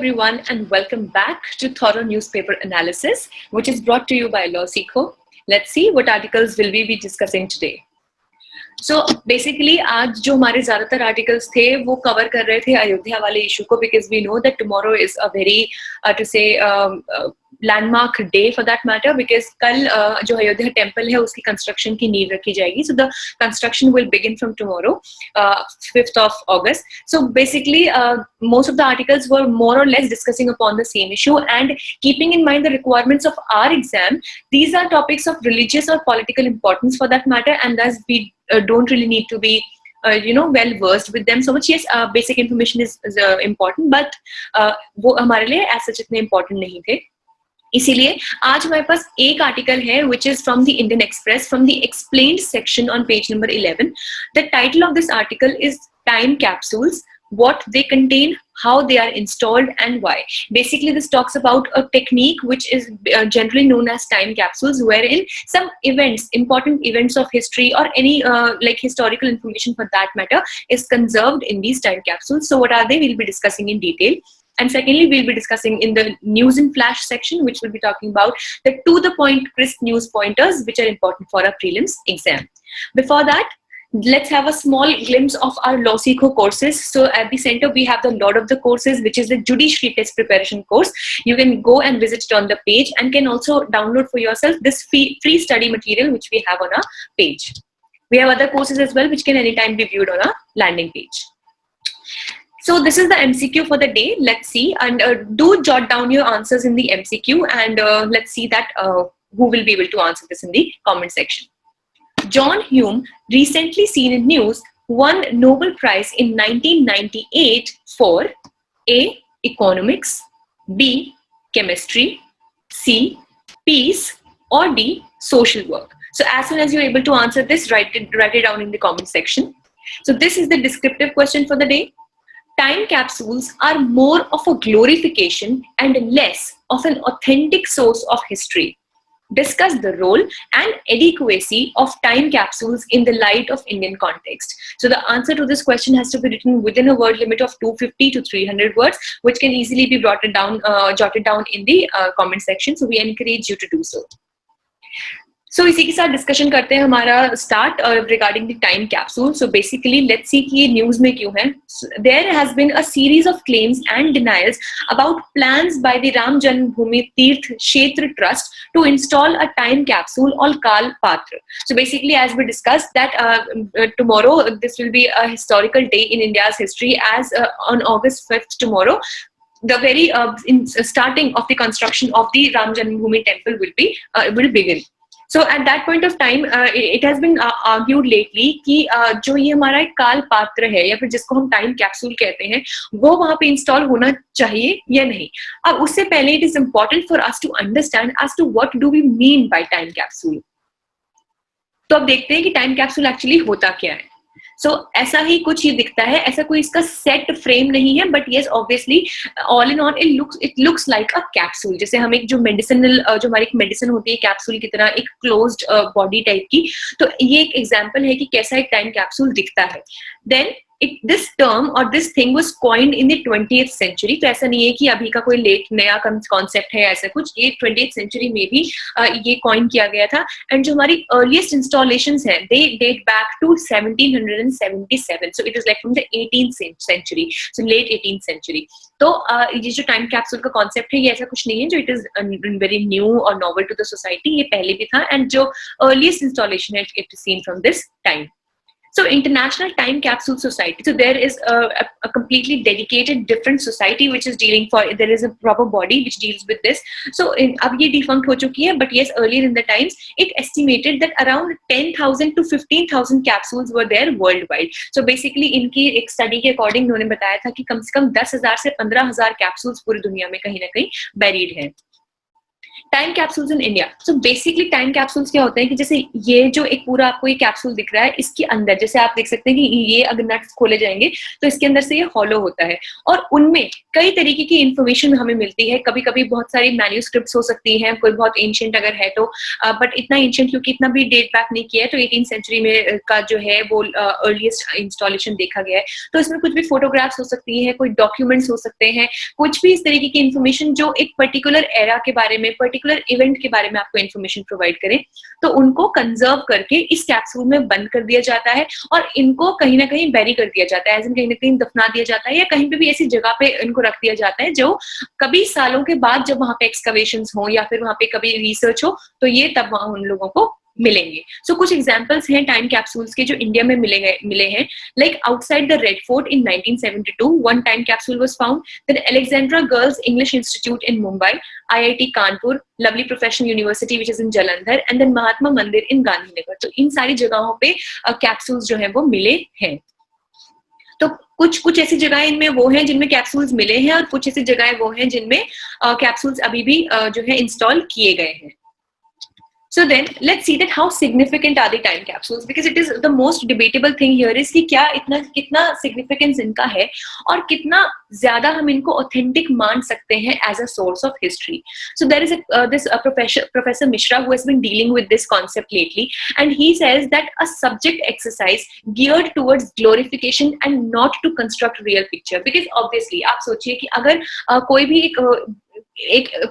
everyone, and welcome back to Thorough Newspaper Analysis, which is brought to you by LawSikho. Let's see what articles will we be discussing today. So basically, आज जो हमारे ज़्यादातर articles थे वो cover कर रहे थे अयोध्या वाले issue को, because we know that tomorrow is a very landmark day for that matter, because कल जो अयोध्या temple है उसकी construction की नींव रखी जाएगी. So the construction will begin from tomorrow, 5th of August. So basically, most of the articles were more or less discussing upon the same issue, and keeping in mind the requirements of our exam, these are topics of religious or political importance for that matter, and thus we don't really need to be well versed with them so much. Yes, basic information is important, but वो हमारे लिए as such इतने important नहीं थे. इसीलिए आज हमारे पास एक आर्टिकल है which is from the Indian Express, from the explained section on page number 11. The title of this article is Time Capsules, what they contain, how they are installed, and why. Basically, this talks about a technique which is generally known as time capsules, wherein some events, important events of history or any like historical information for that matter, is conserved in these time capsules. So what are they? We'll be discussing in detail. And secondly, we'll be discussing in the news in flash section, which will be talking about the to-the-point crisp news pointers, which are important for our prelims exam. Before that, let's have a small glimpse of our LawSikho courses. So at the center, we have the lot of the courses, which is the Judiciary Test Preparation course. You can go and visit it on the page, and can also download for yourself this free study material, which we have on our page. We have other courses as well, which can anytime be viewed on our landing page. So this is the MCQ for the day. Let's see, and do jot down your answers in the MCQ, and let's see that who will be able to answer this in the comment section. John Hume, recently seen in news, won Nobel Prize in 1998 for A. Economics, B. Chemistry, C. Peace, or D. Social work. So as soon as you're able to answer this, write it down in the comment section. So this is the descriptive question for the day. Time capsules are more of a glorification and less of an authentic source of history. Discuss the role and adequacy of time capsules in the light of Indian context. So the answer to this question has to be written within a word limit of 250 to 300 words, which can easily be jotted down in the comment section. So we encourage you to do so. So इसी के साथ discussion करते हैं हमारा start regarding the time capsule. So basically let's see कि ये news में क्यों है. There has been a series of claims and denials about plans by the Ram Janmabhoomi Teerth Kshetra trust to install a time capsule on Kaal Patra. So basically as we discuss that tomorrow this will be a historical day in India's history, as on August 5th tomorrow the very starting of the construction of the Ram Janmabhoomi temple will begin. So at that point of time, it has been argued lately कि जो ये हमारा एक काल पात्र है या फिर जिसको हम टाइम कैप्सूल कहते हैं, वो वहाँ पे इंस्टॉल होना चाहिए या नहीं. अब उससे पहले it is important for us to understand as to what do we mean by time capsule. तो अब देखते हैं कि टाइम कैप्सूल एक्चुअली होता क्या है. So ऐसा ही कुछ ये दिखता है, ऐसा कोई इसका सेट फ्रेम नहीं है, but yes obviously all in all it looks like a capsule. जैसे हम एक जो मेडिसिनल जो हमारी एक मेडिसिन होती है कैप्सूल की तरह, एक क्लोज्ड बॉडी टाइप की, तो ये एक एग्जांपल है कि कैसा एक टाइम कैप्सूल दिखता है. Then this term or this thing was coined in the 20th century. तो ऐसा नहीं है कि अभी का कोई लेट नया कॉन्सेप्ट है ऐसा कुछ. ये 20th century में भी ये कॉइन किया गया था. एंड जो हमारी अर्लीस्ट इंस्टॉलेशंस हैं they date back to 1777. So it is like from the 18th century, so late 18th century. तो ये जो टाइम कैप्सूल का कॉन्सेप्ट है ये ऐसा कुछ नहीं है जो इट इज वेरी न्यू और नॉवल टू द सोसाइटी. ये पहले भी था, एंड जो अर्लीस्ट इंस्टॉलेशन है it is seen from this time. So International Time Capsule Society, so there is a completely dedicated different society which is dealing for, there is a proper body which deals with this. So अब ये defunct हो चुकी है, but yes, earlier in the times it estimated that around 10,000 to 15,000 capsules were there worldwide. So basically इनकी एक study के according उन्होंने बताया था कि कम से कम 10,000 से 15,000 capsules पूरी दुनिया में कहीं ना कहीं buried हैं. Time capsules in India. So basically time capsules क्या होते हैं कि जैसे ये जो एक पूरा आपको ये कैप्सूल दिख रहा है, इसके अंदर जैसे आप देख सकते हैं कि ये अगर नट्स खोले जाएंगे तो इसके अंदर से ये हॉलो होता है और उनमें कई तरीके की इंफॉर्मेशन हमें मिलती है। कभी कभी बहुत सारी मैन्यूस्क्रिप्ट्स हो सकती हैं, कोई बहुत एंशियंट अगर है तो, बट इतना एंशियंट क्योंकि इतना भी डेट बैक नहीं किया है, तो 18th सेंचुरी में का जो है वो अर्लीस्ट इंस्टॉलेशन देखा गया है। तो इसमें कुछ भी फोटोग्राफ्स हो सकती है, कोई डॉक्यूमेंट्स हो सकते हैं, कुछ भी इस तरीके की इंफॉर्मेशन जो एक पर्टिकुलर एरा के बारे में, पर्टिकुलर इवेंट के बारे में आपको इन्फॉर्मेशन प्रोवाइड करें, तो उनको कंजर्व करके इस कैप्सूल में बंद कर दिया जाता है और इनको कहीं ना कहीं बैरी कर दिया जाता है, एज इन कहीं ना कहीं दफना दिया जाता है या कहीं पे भी ऐसी जगह पे इनको रख दिया जाता है जो कभी सालों के बाद जब वहां पे एक्सकवेशंस हो या फिर वहां पे कभी रिसर्च हो तो ये तब वहां उन लोगों को मिलेंगे। सो कुछ एग्जांपल्स हैं टाइम कैप्सूल्स के जो इंडिया में मिले हैं, like outside the Red Fort in 1972 one time capsule was found, then Alexandra Girls English Institute in Mumbai, IIT Kanpur, Lovely Professional University which is in Jalandhar and then Mahatma Mandir in Gandhinagar. तो इन सारी जगहों पे कैप्सूल्स जो है वो मिले हैं। तो कुछ कुछ ऐसी जगहें इनमें वो हैं जिनमें कैप्सूल्स मिले हैं और कुछ ऐसी जगहें वो हैं जिनमें कैप्सूल्स अभी भी जो है इंस्टॉल किए गए हैं। So then let's see that how significant are the time capsules, because it is the most debatable thing here is कि क्या इतना कितना significance इनका है और कितना ज्यादा हम इनको authentic मान सकते हैं as a source of history. So there is this Professor Mishra who has been dealing with this concept lately, and he says that a subject exercise geared towards glorification and not to construct real picture, because obviously आप सोचिए कि अगर कोई भी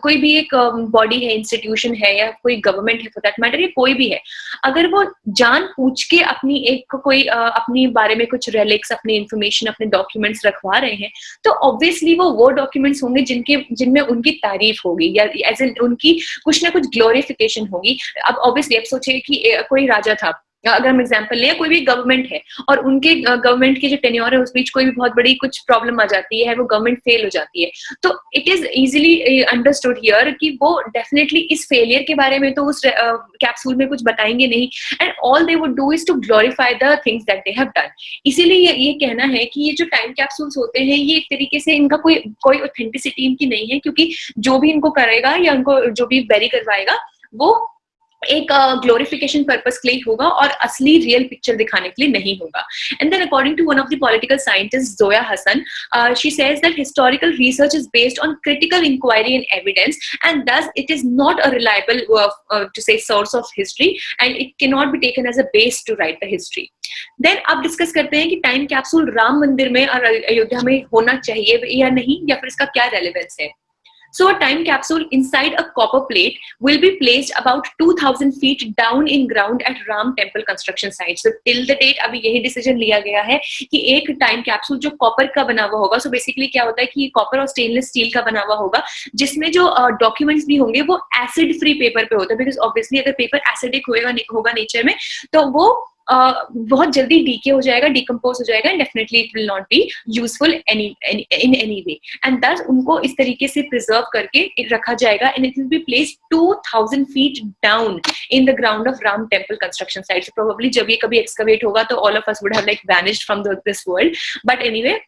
कोई भी एक body है, इंस्टीट्यूशन है या कोई गवर्नमेंट है फॉर दैट मैटर, या कोई भी है, अगर वो जान पूछ के अपनी एक कोई अपनी बारे में कुछ रेलिक्स, अपनी इंफॉर्मेशन, अपने डॉक्यूमेंट्स रखवा रहे हैं, तो ऑब्वियसली वो डॉक्यूमेंट्स होंगे जिनमें उनकी तारीफ होगी या एज एन उनकी कुछ ना कुछ ग्लोरिफिकेशन होगी। अब ऑब्वियसली आप सोचिए कि कोई राजा था, अगर हम एग्जांपल लें, कोई भी गवर्नमेंट है और उनके गवर्नमेंट की जो टेन्योर है उस बीच कोई भी बहुत बड़ी कुछ प्रॉब्लम आ जाती है, वो गवर्नमेंट फेल हो जाती है, तो it is easily understood here कि वो डेफिनेटली इस फेलियर के बारे में तो उस कैप्सूल में कुछ बताएंगे नहीं, and all they would do is to glorify the things that they have done. इसीलिए ये कहना है कि ये जो टाइम कैप्सूल्स होते हैं ये एक तरीके से इनका कोई ऑथेंटिसिटी इनकी नहीं है, क्योंकि जो भी इनको करेगा या उनको जो भी वेरी करवाएगा वो एक ग्लोरिफिकेशन पर्पस के लिए होगा और असली रियल पिक्चर दिखाने के लिए नहीं होगा। And then according to one of the political scientist Zoya Hasan, she says that historical research is based on critical inquiry and evidence and thus it is not a reliable to say source of history and it cannot be taken as a base to write the history. Then अब discuss करते हैं कि time capsule Ram मंदिर में और अयोध्या में होना चाहिए या नहीं, या फिर इसका क्या रेलेवेंस है। So a time capsule inside a copper plate will be placed about 2000 feet down in ground at Ram temple construction site. So till the date अभी यही डिसीजन लिया गया है कि एक टाइम कैप्सूल जो कॉपर का बना हुआ होगा, सो बेसिकली क्या होता है कि कॉपर और स्टेनलेस स्टील का बना हुआ होगा, जिसमें जो डॉक्यूमेंट्स भी होंगे वो एसिड फ्री पेपर पे होता है, बिकॉज ऑब्वियसली अगर पेपर एसिडिक होगा नेचर में तो वो बहुत जल्दी डीके हो जाएगा, डिकम्पोज हो जाएगा, and definitely it will not be useful in any way, and दस उनको इस तरीके से प्रिजर्व करके रखा जाएगा, and it will be placed 2000 feet down in the ground of Ram temple construction site. So probably जब ये कभी एक्सकवेट होगा तो all of us would have like vanished from this world, but anyway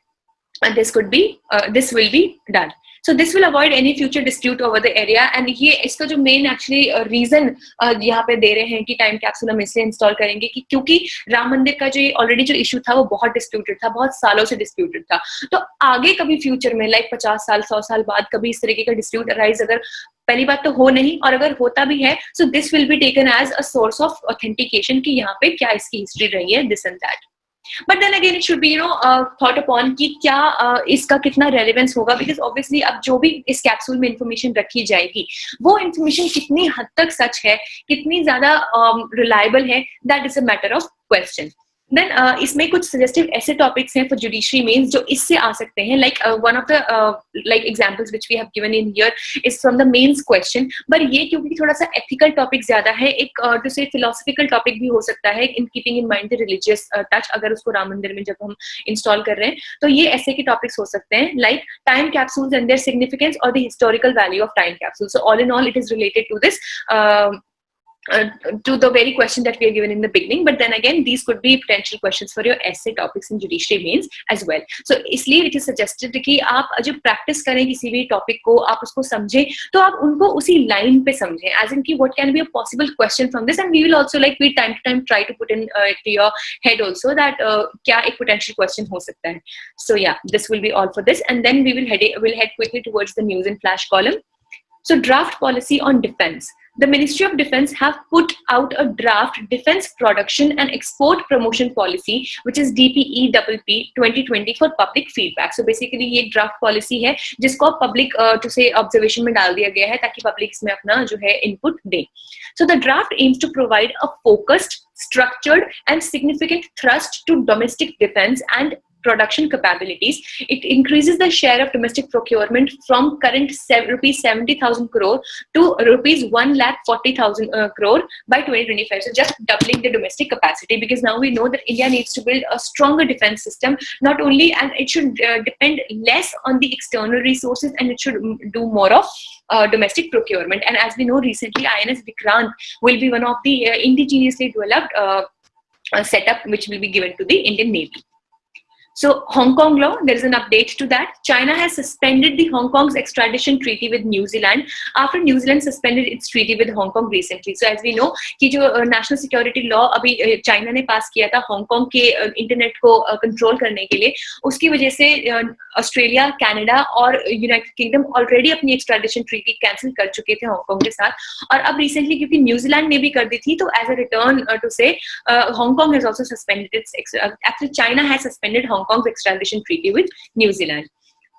this will be done. So this will avoid any future dispute over the area, and ये इसका जो main actually reason यहाँ पे दे रहे हैं कि टाइम कैप्सूल हम इसलिए इंस्टॉल करेंगे कि क्योंकि राम मंदिर का जो ऑलरेडी जो इशू था वो बहुत डिस्प्यूटेड था, बहुत सालों से डिस्प्यूटेड था, तो आगे कभी फ्यूचर में लाइक 50 साल 100 साल बाद कभी इस तरीके का डिस्प्यूट अराइज अगर पहली बात तो हो नहीं, और अगर होता भी है so this will be taken as a source of authentication कि यहाँ पे क्या इसकी हिस्ट्री रही है, this and that. But then again it should be thought upon कि क्या इसका कितना रेलेवेंस होगा, बिकॉज ऑब्वियसली अब जो भी इस कैप्सूल में इंफॉर्मेशन रखी जाएगी वो इंफॉर्मेशन कितनी हद तक सच है, कितनी ज्यादा रिलायबल है, that is a matter of question. Then इसमें कुछ सजेस्टिव ऐसे टॉपिक्स हैं फॉर जुडिशरी मेंस जो इससे आ सकते हैं, like one of the like examples which we have given in here is from the mains question, पर ये क्योंकि थोड़ा सा एथिकल टॉपिक ज्यादा है, एक टू से फिलोसफिकल टॉपिक भी हो सकता है in keeping in mind the religious touch, अगर उसको राम मंदिर में जब हम इंस्टॉल कर रहे हैं तो ये ऐसे के टॉपिक्स हो सकते हैं, like time capsules and their significance और the historical value of time capsule. So all in all it is related to this to the very question that we are given in the beginning, but then again these could be potential questions for your essay topics in judiciary mains as well. So इसलिए it is suggested कि आप जब practice करें किसी भी topic को, आप उसको समझें तो आप उनको उसी line पे समझें, as in कि what can be a possible question from this, and we will also like we time to time try to put in to your head also that क्या एक potential question हो सकता है. So yeah, this will be all for this, and then we will head quickly towards the news and flash column. So draft policy on defense. The Ministry of Defense have put out a draft Defense Production and Export Promotion Policy, which is DPEPP 2020 for public feedback. So basically ये draft policy है जिसको public to say observation में डाल दिया गया है ताकि public इसमें अपना जो है input they. So the draft aims to provide a focused, structured and significant thrust to domestic defense and production capabilities. It increases the share of domestic procurement from current rupees 70,000 crore to rupees 1,40,000 crore by 2025. So just doubling the domestic capacity, because now we know that India needs to build a stronger defense system, not only, and it should depend less on the external resources, and it should do more of domestic procurement. And as we know, recently INS Vikrant will be one of the indigenously developed setup which will be given to the Indian Navy. So Hong Kong law, there is an update to that. China has suspended the Hong Kong's extradition treaty with New Zealand after New Zealand suspended its treaty with Hong Kong recently. So as we know कि जो national security law अभी China ने पास किया था Hong Kong के internet को control करने के लिए, उसकी वजह से ऑस्ट्रेलिया, कनाडा और यूनाइटेड किंगडम ऑलरेडी अपनी एक्स्ट्राडिशन ट्रीटी कैंसिल कर चुके थे हांगकांग के साथ, और अब रिसेंटली क्योंकि न्यूजीलैंड ने भी कर दी थी, तो एज अ रिटर्न टू से Hong Kong has also suspended it's actually China has suspended Hongkong's extradition treaty with New Zealand.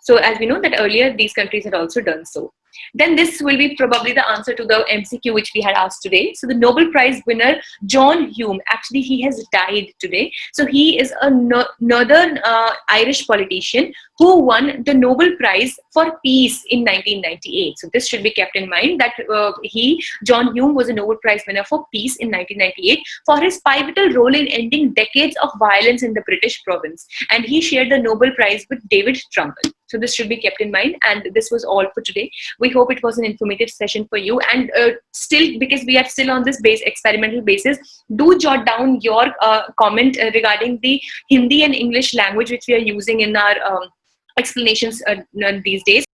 So as we know that earlier these countries had also done so. Then this will be probably the answer to the MCQ which we had asked today. So the Nobel Prize winner John Hume, actually he has died today. So he is a northern Irish politician who won the Nobel Prize for Peace in 1998. So this should be kept in mind that John Hume was a Nobel Prize winner for Peace in 1998 for his pivotal role in ending decades of violence in the British province. And he shared the Nobel Prize with David Trumbull. So this should be kept in mind, and this was all for today. We hope it was an informative session for you, and still, because we are still on this experimental basis, do jot down your comment regarding the Hindi and English language which we are using in our explanations these days.